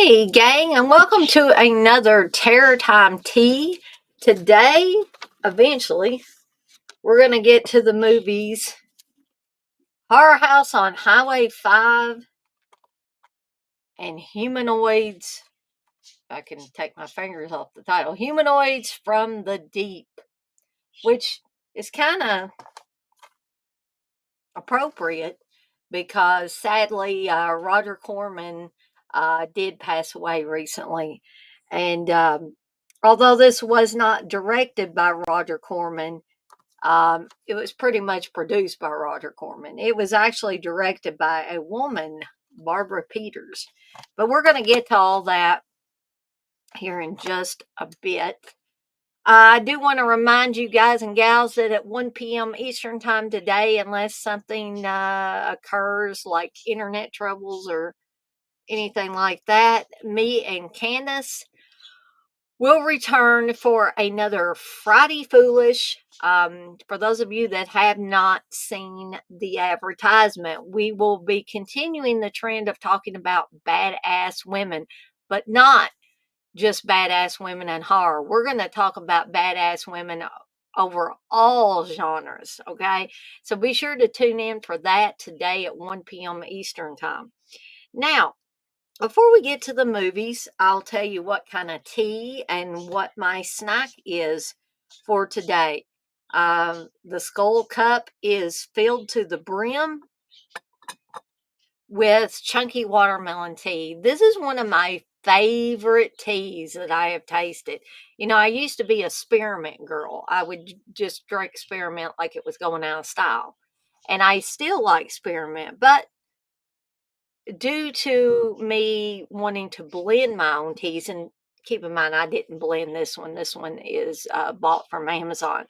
Hey, gang, and welcome to another Terror Time Tea. Today, eventually, we're going to get to the movies Horror House on Highway 5 and Humanoids. I can take my fingers off the title. Humanoids from the Deep, which is kind of appropriate because sadly, Roger Corman did pass away recently. And although this was not directed by Roger Corman, it was pretty much produced by Roger Corman. It was actually directed by a woman, Barbara Peters. But we're going to get to all that here in just a bit. I do want to remind you guys and gals that at 1 p.m. Eastern Time today, unless something occurs like internet troubles or anything like that, me and Candace will return for another Friday Foolish. For those of you that have not seen the advertisement, we will be continuing the trend of talking about badass women, but not just badass women in horror. We're going to talk about badass women over all genres, okay? So be sure to tune in for that today at 1 p.m. Eastern Time. Now, before we get to the movies, I'll tell you what kind of tea and what my snack is for today. The Skull Cup is filled to the brim with chunky watermelon tea. This is one of my favorite teas that I have tasted. You know, I used to be a spearmint girl. I would just drink spearmint like it was going out of style. And I still like spearmint, but due to me wanting to blend my own teas, and keep in mind, I didn't blend this one is bought from Amazon.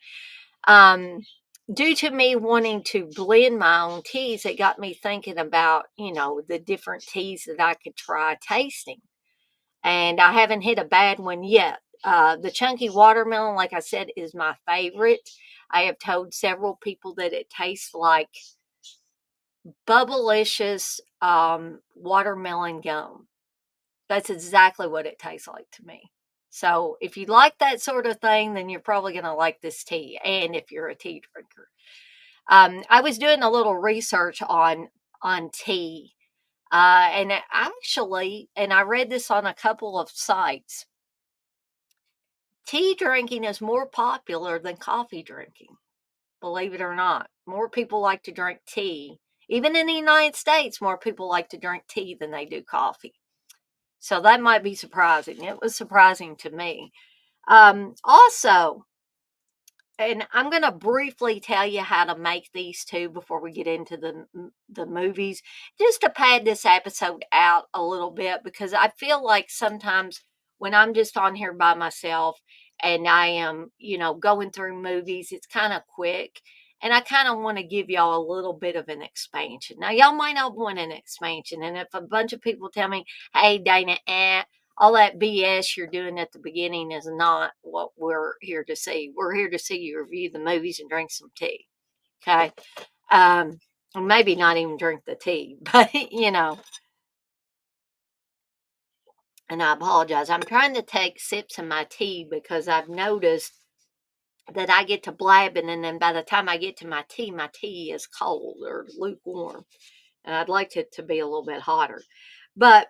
Due to me wanting to blend my own teas, it got me thinking about, the different teas that I could try tasting. And I haven't hit a bad one yet. The chunky watermelon, like I said, is my favorite. I have told several people that it tastes like bubblicious watermelon gum. That's exactly what it tastes like to me. So if you like that sort of thing, then you're probably going to like this tea. And if you're a tea drinker, I was doing a little research on tea, and I read this on a couple of sites. Tea drinking is more popular than coffee drinking. Believe it or not, more people like to drink tea. Even in the United States, more people like to drink tea than they do coffee. So that might be surprising. It was surprising to me. Also, and I'm going to briefly tell you how to make these two before we get into the movies, just to pad this episode out a little bit, because I feel like sometimes when I'm just on here by myself and I am, going through movies, it's kind of quick. And I kind of want to give y'all a little bit of an expansion. Now, y'all might not want an expansion. And if a bunch of people tell me, hey, Dana, all that BS you're doing at the beginning is not what we're here to see. We're here to see you review the movies and drink some tea. Okay. Maybe not even drink the tea, but and I apologize. I'm trying to take sips of my tea because I've noticed that I get to blabbing, and then by the time I get to my tea is cold or lukewarm. And I'd like it to be a little bit hotter. But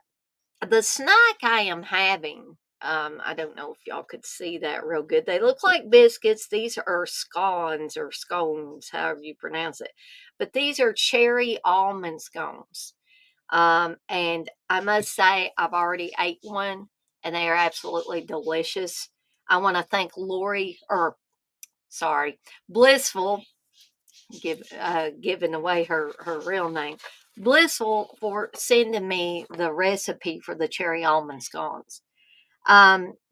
the snack I am having, I don't know if y'all could see that real good. They look like biscuits. These are scones or scones, however you pronounce it. But these are cherry almond scones. And I must say, I've already ate one, and they are absolutely delicious. I want to thank Blissful, giving away her real name, Blissful, for sending me the recipe for the cherry almond scones.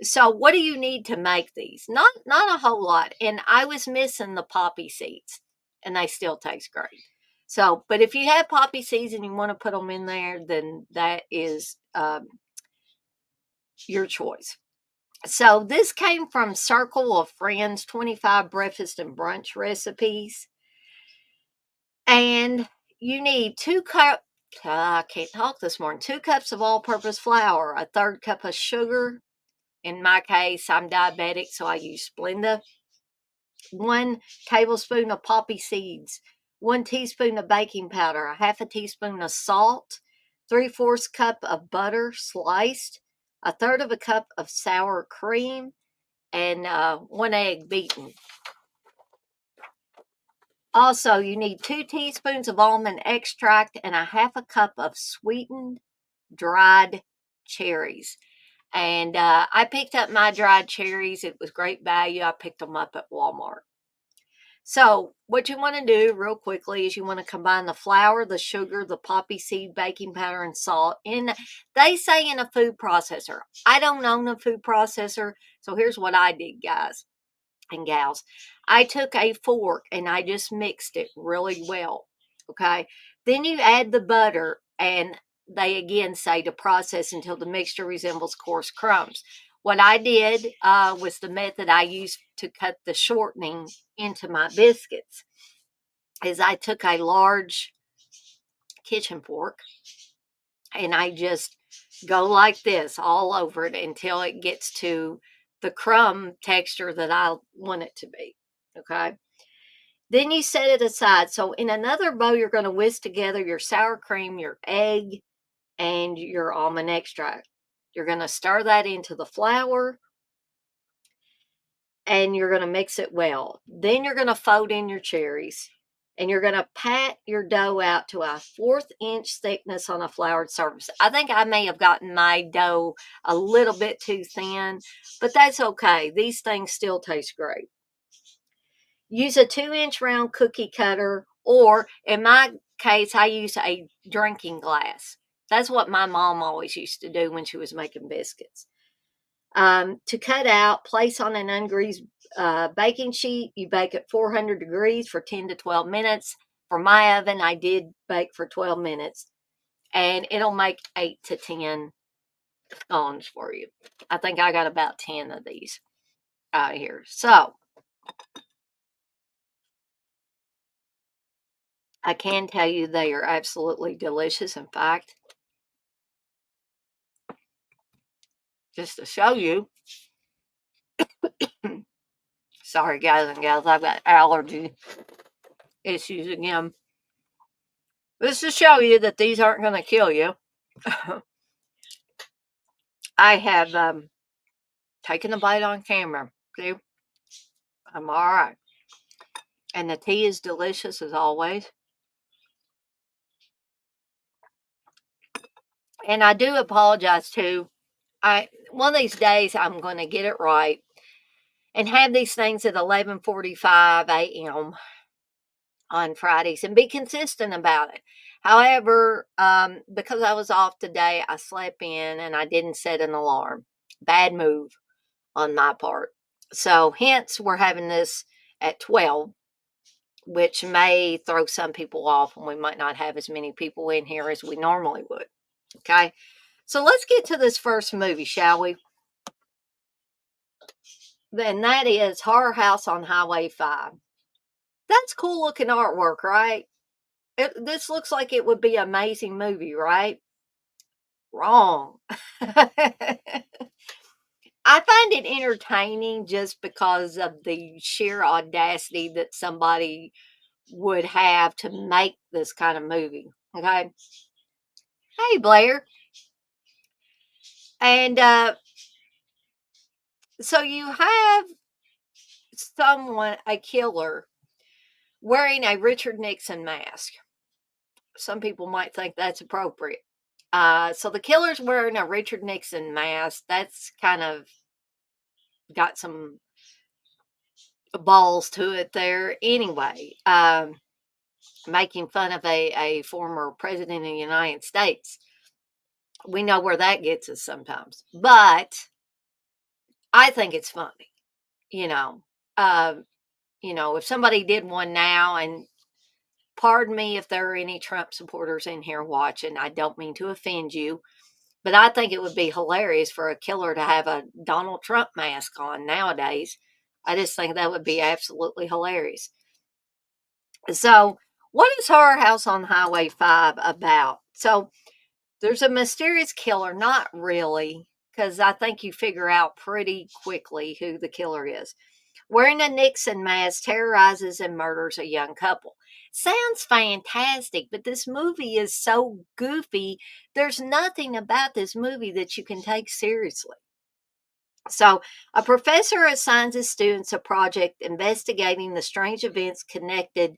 So what do you need to make these? Not a whole lot. And I was missing the poppy seeds, and they still taste great. So, but if you have poppy seeds and you want to put them in there, then that is your choice. So this came from Circle of Friends 25 breakfast and brunch recipes. And you need 2 I can't talk this morning. 2 cups of all-purpose flour, a third cup of sugar. In my case, I'm diabetic, so I use Splenda. 1 tablespoon of poppy seeds, 1 teaspoon of baking powder, a half a teaspoon of salt, 3/4 cup of butter sliced, a third of a cup of sour cream, and 1 egg beaten. Also, you need 2 teaspoons of almond extract and a half a cup of sweetened dried cherries. And I picked up my dried cherries. It was great value. I picked them up at Walmart. So, what you want to do real quickly is you want to combine the flour, the sugar, the poppy seed, baking powder, and salt in, they say, in a food processor. I don't own a food processor, so here's what I did, guys and gals. I took a fork and I just mixed it really well. Okay. Then you add the butter, and they again say to process until the mixture resembles coarse crumbs. What I did was the method I used to cut the shortening into my biscuits. Is I took a large kitchen fork and I just go like this all over it until it gets to the crumb texture that I want it to be. Okay. Then you set it aside. So in another bowl, you're going to whisk together your sour cream, your egg, and your almond extract. You're going to stir that into the flour and you're going to mix it well. Then you're going to fold in your cherries and you're going to pat your dough out to a 1/4 inch thickness on a floured surface. I think I may have gotten my dough a little bit too thin, but that's okay. These things still taste great. Use a 2-inch round cookie cutter, or in my case, I use a drinking glass. That's what my mom always used to do when she was making biscuits. To cut out, place on an ungreased baking sheet. You bake at 400 degrees for 10 to 12 minutes. For my oven, I did bake for 12 minutes, and it'll make 8 to 10 scones for you. I think I got about 10 of these out here. So I can tell you they are absolutely delicious. In fact, just to show you, sorry guys and gals, I've got allergy issues again. Just to show you that these aren't going to kill you, I have taken a bite on camera. See, I'm all right. And the tea is delicious as always. And I do apologize too. One of these days I'm going to get it right and have these things at 11:45 a.m. on Fridays and be consistent about it. However, because I was off today, I slept in and I didn't set an alarm. Bad move on my part. So, hence, we're having this at 12, which may throw some people off, and we might not have as many people in here as we normally would. Okay. So, let's get to this first movie, shall we? And that is Horror House on Highway 5. That's cool looking artwork, right? This looks like it would be an amazing movie, right? Wrong. I find it entertaining just because of the sheer audacity that somebody would have to make this kind of movie. Okay. Hey, Blair. And so you have someone, a killer, wearing a Richard Nixon mask. Some people might think that's appropriate. So the killer's wearing a Richard Nixon mask. That's kind of got some balls to it there. Anyway, making fun of a former president of the United States. We know where that gets us sometimes. But I think it's funny, you know. Uh, if somebody did one now, and pardon me if there are any Trump supporters in here watching, I don't mean to offend you, but I think it would be hilarious for a killer to have a Donald Trump mask on nowadays. I just think that would be absolutely hilarious. So, what is Horror House on Highway 5 about? So there's a mysterious killer, not really, because I think you figure out pretty quickly who the killer is. Wearing a Nixon mask, terrorizes and murders a young couple. Sounds fantastic, but this movie is so goofy. There's nothing about this movie that you can take seriously. So, a professor assigns his students a project investigating the strange events connected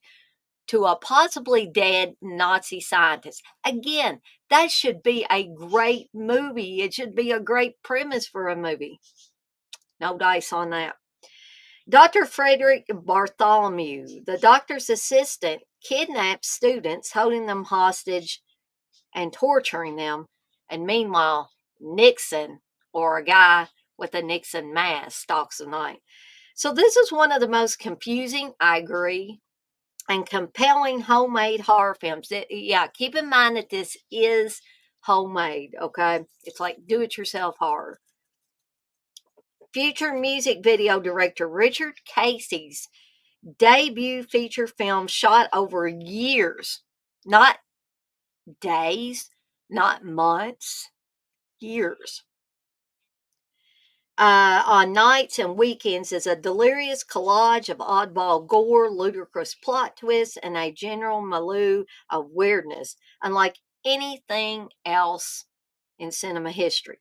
to a possibly dead Nazi scientist. Again, that should be a great movie. It should be a great premise for a movie. No dice on that. Dr. Frederick Bartholomew, the doctor's assistant, kidnaps students, holding them hostage and torturing them. And meanwhile, Nixon, or a guy with a Nixon mask, stalks the night. So, this is one of the most confusing, I agree, and compelling homemade horror films. Yeah, keep in mind that this is homemade, okay? It's like do it yourself horror. Future music video director Richard Casey's debut feature film shot over years, not days, not months, years. On nights and weekends is a delirious collage of oddball gore, ludicrous plot twists, and a general milieu of weirdness, unlike anything else in cinema history.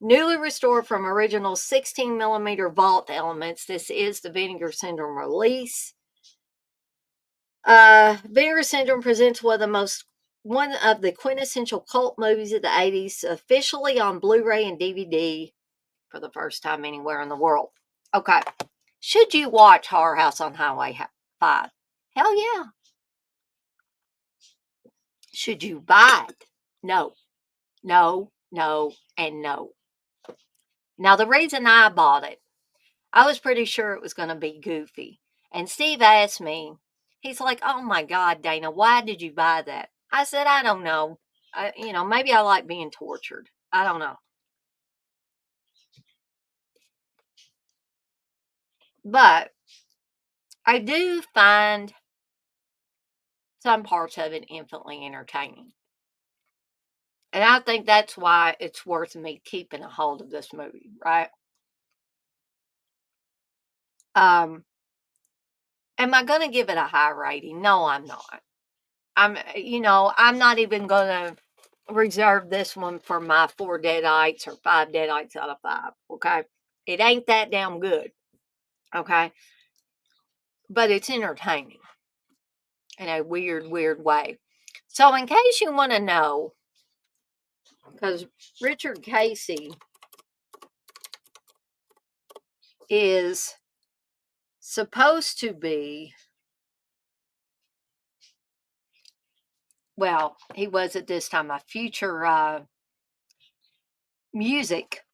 Newly restored from original 16 millimeter vault elements, this is the Vinegar Syndrome release. Vinegar Syndrome presents one of the quintessential cult movies of the 80s, officially on Blu-ray and DVD for the first time anywhere in the world. Okay. Should you watch Horror House on Highway 5? Hell yeah. Should you buy it? No, no, no, and no. Now, the reason I bought it, I was pretty sure it was going to be goofy. And Steve asked me, he's like, oh my God, Dana, why did you buy that? I said, I don't know. Maybe I like being tortured. I don't know. But I do find some parts of it infinitely entertaining. And I think that's why it's worth me keeping a hold of this movie, right? Um, am I going to give it a high rating? No, I'm not. I'm not even going to reserve this one for my 4 deadites or 5 deadites out of 5. Okay. It ain't that damn good. Okay. But it's entertaining in a weird, weird way. So, in case you want to know, because Richard Casey is supposed to be, well, he was at this time a future music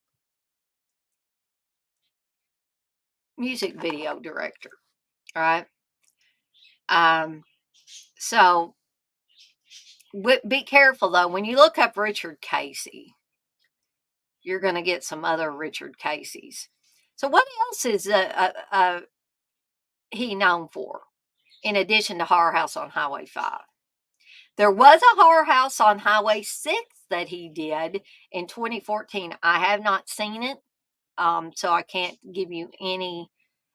video director. All right. So be careful though. When you look up Richard Casey, you're going to get some other Richard Caseys. So what else is he known for in addition to Horror House on Highway 5? There was a Horror House on Highway 6 that he did in 2014. I have not seen it, so I can't give you any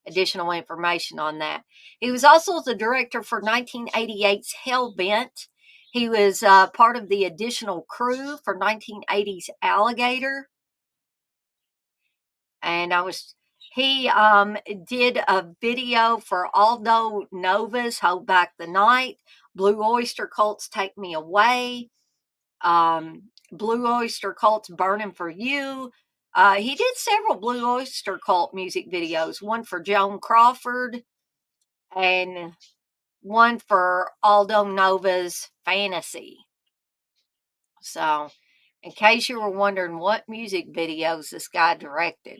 additional information on that. He was also the director for 1988's Hellbent. He was part of the additional crew for 1980's Alligator. And he did a video for Aldo Nova's Hold Back the Night, Blue Oyster Cult's Take Me Away, Blue Oyster Cult's Burning for You. He did several Blue Oyster Cult music videos, one for Joan Crawford and one for Aldo Nova's Fantasy. So, in case you were wondering what music videos this guy directed.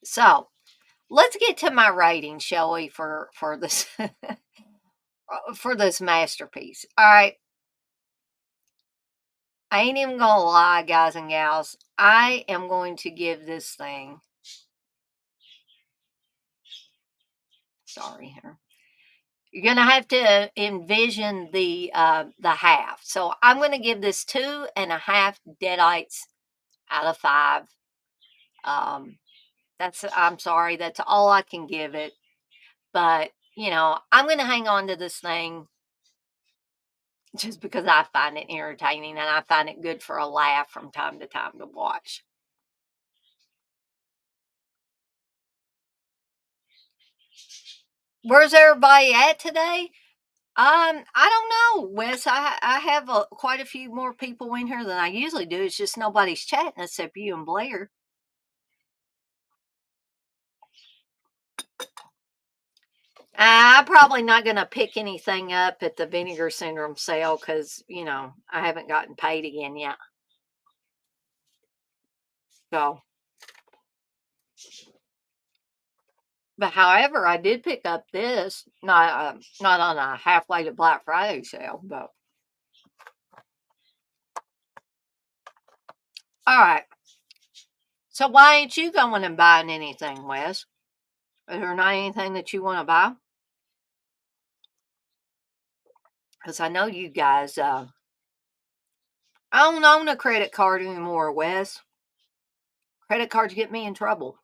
So, let's get to my rating, shall we, for this for this masterpiece. All right. I ain't even gonna lie, guys and gals. I am going to give this thing. Sorry here. You're gonna have to envision the half. So I'm gonna give this 2.5 deadites out of 5. Um, I'm sorry, that's all I can give it. But I'm gonna hang on to this thing just because I find it entertaining and I find it good for a laugh from time to time to watch. Where's everybody at today? I don't know, Wes. I have quite a few more people in here than I usually do. It's just nobody's chatting except you and Blair. I'm probably not going to pick anything up at the Vinegar Syndrome sale because I haven't gotten paid again yet. So, but however, I did pick up this not on a halfway to Black Friday sale, but all right. So why ain't you going and buying anything, Wes? Is there not anything that you want to buy? Because I know you guys. I don't own a credit card anymore, Wes. Credit cards get me in trouble.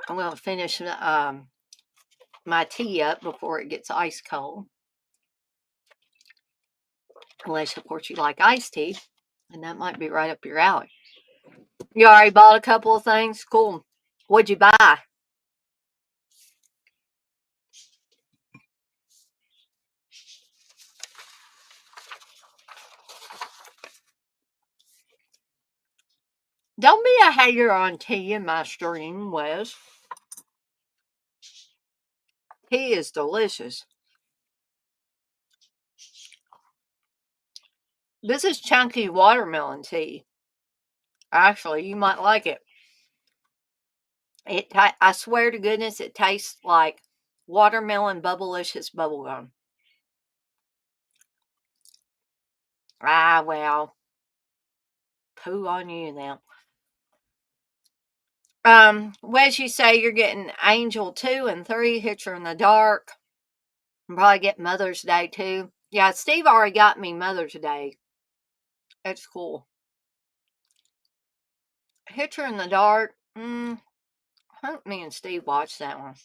I'm going to finish my tea up before it gets ice cold. Unless, of course, you like iced tea, and that might be right up your alley. You already bought a couple of things? Cool. What'd you buy? Don't be a hater on tea in my stream, Wes. Tea is delicious. This is chunky watermelon tea. Actually, you might like it. I swear to goodness, it tastes like watermelon bubblicious bubblegum. Ah, well, poo on you now. As you say, you're getting Angel 2 and 3, Hitcher in the Dark. You'll probably get Mother's Day too. Yeah, Steve already got me Mother's Day. It's cool. Hitcher in the Dark. I hope me and Steve watched that one.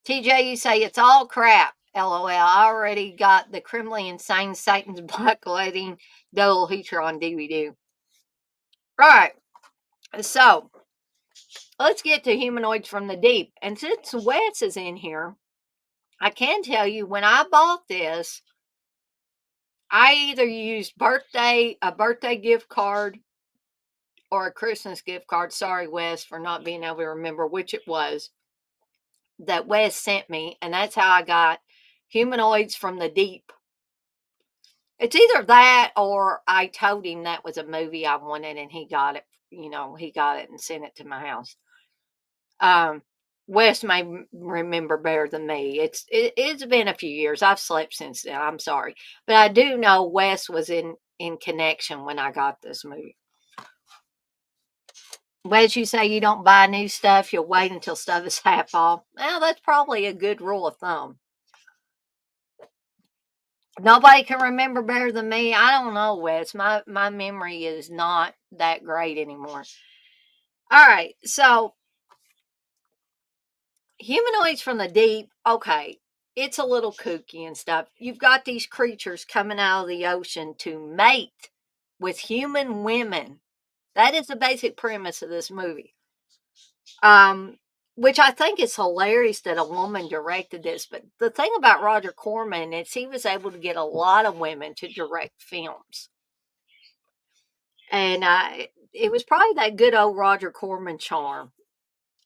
TJ, you say it's all crap. LOL. I already got the criminally insane Satan's Black Lady double feature on DVD. Alright, so let's get to Humanoids from the Deep. And since Wes is in here, I can tell you when I bought this, I either used a birthday gift card or a Christmas gift card. Sorry, Wes, for not being able to remember which it was that Wes sent me. And that's how I got Humanoids from the Deep. It's either that or I told him that was a movie I wanted and he got it. He got it and sent it to my house. Wes may remember better than me. It's been a few years. I've slept since then. I'm sorry, but I do know Wes was in connection when I got this movie. Wes, you say you don't buy new stuff. You'll wait until stuff is half off. Well, that's probably a good rule of thumb. Nobody can remember better than me. I don't know, Wes. My memory is not that great anymore. All right, so Humanoids from the Deep. Okay, it's a little kooky and stuff. You've got these creatures coming out of the ocean to mate with human women. That is the basic premise of this movie. Which I think is hilarious that a woman directed this. But the thing about Roger Corman is he was able to get a lot of women to direct films. And it was probably that good old Roger Corman charm.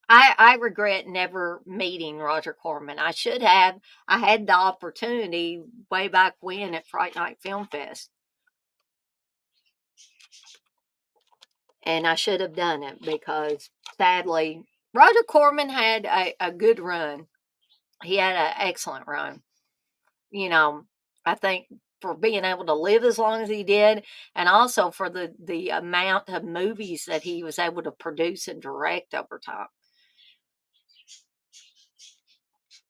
I regret never meeting Roger Corman. I should have. I had the opportunity way back when at Fright Night Film Fest. And I should have done it because sadly, Roger Corman had a good run. He had an excellent run. You know, I think for being able to live as long as he did, and also for the amount of movies that he was able to produce and direct over time.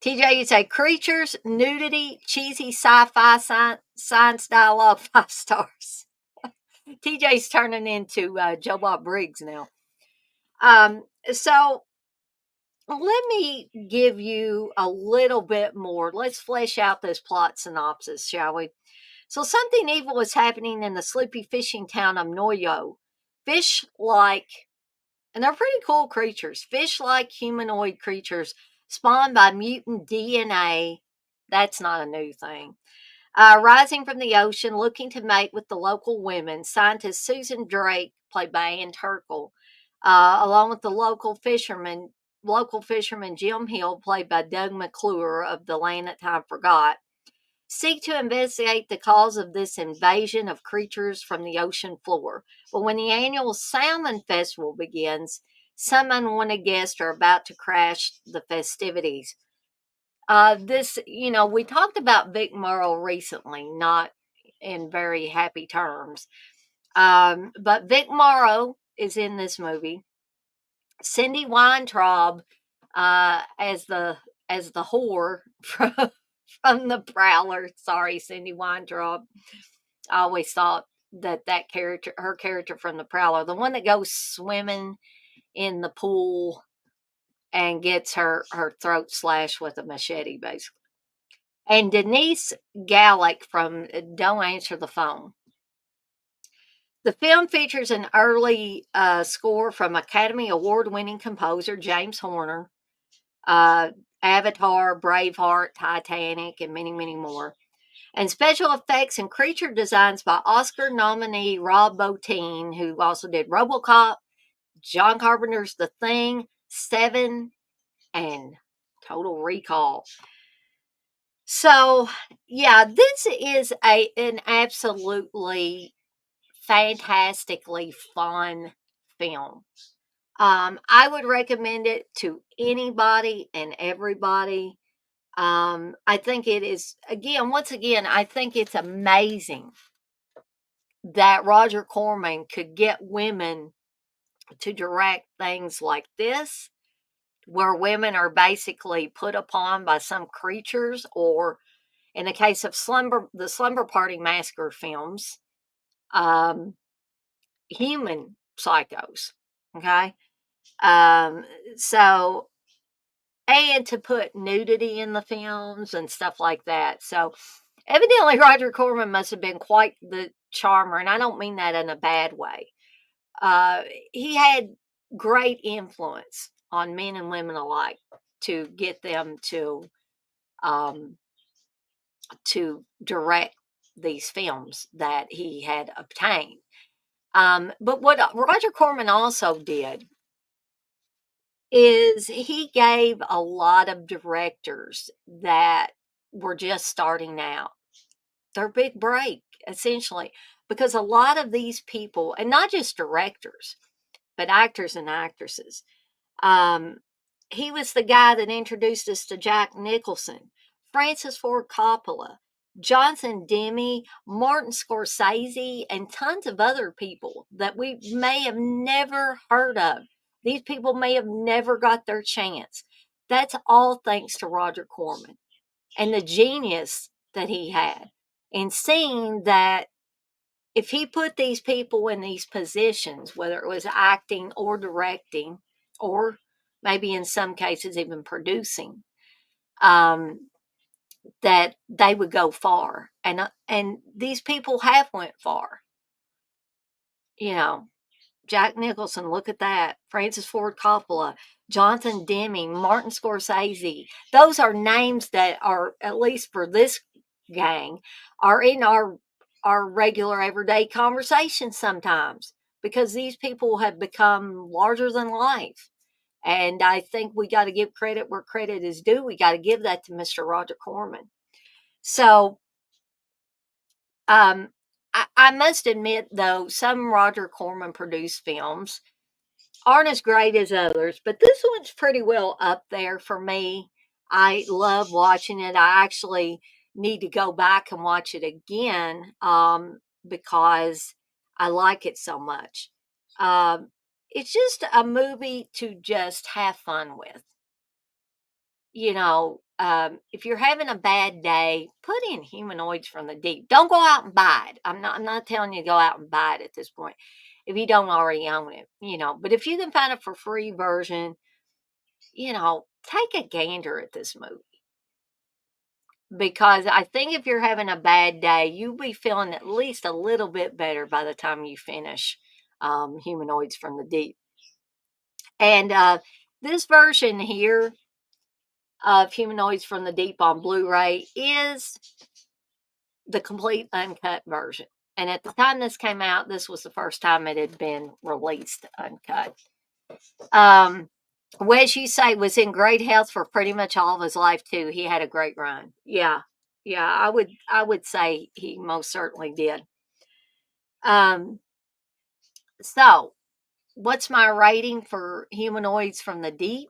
TJ, you say creatures, nudity, cheesy sci-fi, science dialogue, 5 stars. TJ's turning into Joe Bob Briggs now. So let me give you a little bit more. Let's flesh out this plot synopsis, shall we? So something evil is happening in the sleepy fishing town of Noyo. Fish like, and they're pretty cool creatures, fish like humanoid creatures spawned by mutant DNA. That's not a new thing. Rising from the ocean, looking to mate with the local women, scientist Susan Drake, played by Ann Turkle, along with the local fisherman Jim Hill, played by Doug McClure of The Land That Time Forgot, seek to investigate the cause of this invasion of creatures from the ocean floor. But when the annual Salmon Festival begins, some unwanted guests are about to crash the festivities. We talked about Vic Morrow recently, not in very happy terms. But Vic Morrow is in this movie. Cindy Weintraub as the whore from the Prowler. Sorry, Cindy Weintraub. I always thought that character, her character from the Prowler, the one that goes swimming in the pool and gets her throat slashed with a machete, basically. And Denise Gallick from Don't Answer the Phone. The film features an early score from Academy Award winning composer James Horner, Avatar, Braveheart, Titanic, and many, many more. And special effects and creature designs by Oscar nominee Rob Bottin, who also did Robocop, John Carpenter's The Thing, Seven, and Total Recall. So, yeah, this is an absolutely fantastically fun film. I would recommend it to anybody and everybody. I think it is, once again, I think it's amazing that Roger Corman could get women to direct things like this, where women are basically put upon by some creatures, or in the case of the Slumber Party Massacre films, um, human psychos. Okay. So, and to put nudity in the films and stuff like that. So, evidently, Roger Corman must have been quite the charmer, and I don't mean that in a bad way. He had great influence on men and women alike to get them um, to direct these films that he had obtained. But what Roger Corman also did is he gave a lot of directors that were just starting out their big break, essentially, because a lot of these people, and not just directors, but actors and actresses, um, he was the guy that introduced us to Jack Nicholson, Francis Ford Coppola, Johnson Demme, Martin Scorsese, and tons of other people that we may have never heard of. These people may have never got their chance. That's all thanks to Roger Corman and the genius that he had in seeing that if he put these people in these positions, whether it was acting or directing, or maybe in some cases even producing, um, that they would go far, and these people have went far. You know, Jack Nicholson, look at that. Francis Ford Coppola, Jonathan Demme, Martin Scorsese. Those are names that are, at least for this gang, are in our regular everyday conversations sometimes, because these people have become larger than life. And I think we got to give credit where credit is due. We got to give that to Mr. Roger Corman. So, um, I must admit, though, some Roger Corman produced films aren't as great as others, but this one's pretty well up there for me. I love watching it. I actually need to go back and watch it again, because I like it so much. Um, it's just a movie to just have fun with. If you're having a bad day, put in Humanoids from the Deep. Don't go out and buy it. I'm not telling you to go out and buy it at this point if you don't already own it. But if you can find a for free version, take a gander at this movie, because I think if you're having a bad day, you'll be feeling at least a little bit better by the time you finish Humanoids from the Deep. And this version here of Humanoids from the Deep on Blu-ray is the complete uncut version. And at the time this came out, this was the first time it had been released uncut. Wes, you say, was in great health for pretty much all of his life too. He had a great run. Yeah. Yeah, I would say he most certainly did. Um, so what's my rating for Humanoids from the Deep?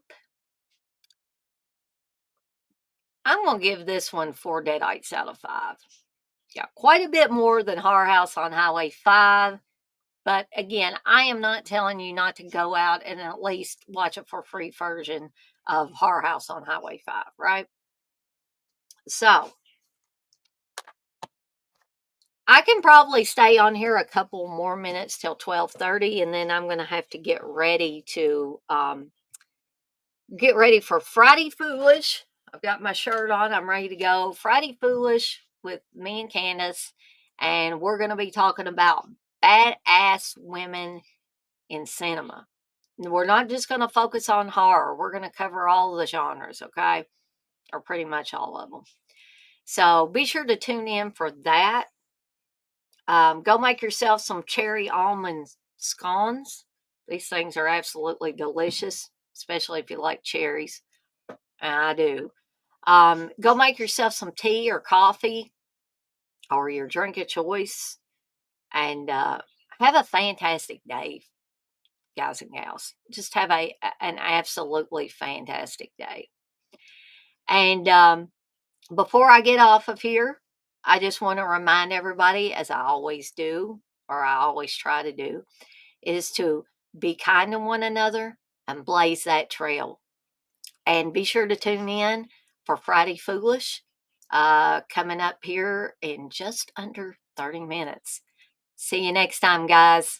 I'm gonna give this one 4 deadites out of 5. Yeah, quite a bit more than Horror House on Highway 5. But again, I am not telling you not to go out and at least watch a for free version of Horror House on Highway 5, right? So I can probably stay on here a couple more minutes till 12:30, and then I'm going to have to get ready for Friday Foolish. I've got my shirt on. I'm ready to go. Friday Foolish with me and Candace, and we're going to be talking about badass women in cinema. We're not just going to focus on horror. We're going to cover all the genres, okay? Or pretty much all of them. So be sure to tune in for that. Go make yourself some cherry almond scones. These things are absolutely delicious, especially if you like cherries. And I do. Go make yourself some tea or coffee or your drink of choice, and have a fantastic day, guys and gals. Just have an absolutely fantastic day. And before I get off of here, I just want to remind everybody, as I always do, or I always try to do, is to be kind to one another and blaze that trail. And be sure to tune in for Friday Foolish, coming up here in just under 30 minutes. See you next time, guys.